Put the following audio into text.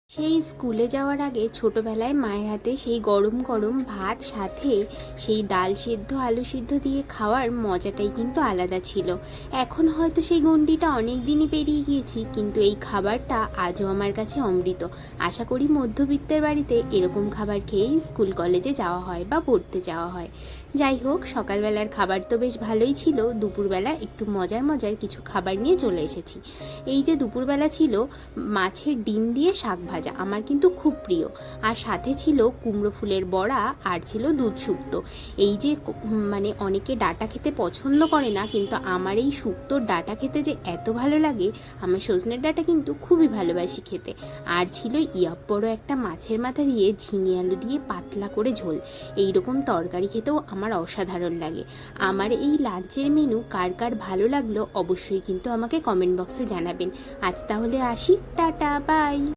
সেই স্কুলে যাওয়ার আগে ছোটবেলায় মায়ের হাতে সেই গরম গরম ভাত সাথে সেই ডাল সিদ্ধ আলু সিদ্ধ দিয়ে খাওয়ার মজাটাই কিন্তু আলাদা ছিল। এখন হয়তো সেই গণ্ডিটা অনেক দিনই পেরিয়ে গিয়েছি, কিন্তু এই খাবারটা আজও আমার কাছে অমৃত। আশা করি মধ্যবিত্তের বাড়িতে এরকম খাবার খেয়েই স্কুল কলেজে যাওয়া হয় বা পড়তে যাওয়া হয়। যাই হোক, সকালবেলার খাবার তো বেশ ভালোই ছিল। দুপুরবেলা একটু মজার মজার কিছু খাবার নিয়ে চলে এসেছি। এই যে দুপুরবেলা ছিল মাছের ডিম দিয়ে শাক ভাজা, আমার কিন্তু খুব প্রিয়। আর সাথে ছিল কুমড়ো ফুলের বড়া, আর ছিল দুধ শুক্তো। এই যে মানে অনেকে ডাঁটা খেতে পছন্দ করে না, কিন্তু আমার এই শুক্তোর ডাঁটা খেতে যে এত ভালো লাগে। আমার সজনের ডাঁটা কিন্তু খুবই ভালোবাসি খেতে। আর ছিল ইয়াপ বড় একটা মাছের মাথা দিয়ে ঝিঙে আলু দিয়ে পাতলা করে ঝোল। এই রকম তরকারি খেতেও আমার অসাধারণ লাগে। আমার এই লাঞ্চের মেনু কার কার ভালো লাগলো অবশ্যই কিন্তু আমাকে কমেন্ট বক্সে জানাবেন। আজ তাহলে আসি, টাটা, বাই।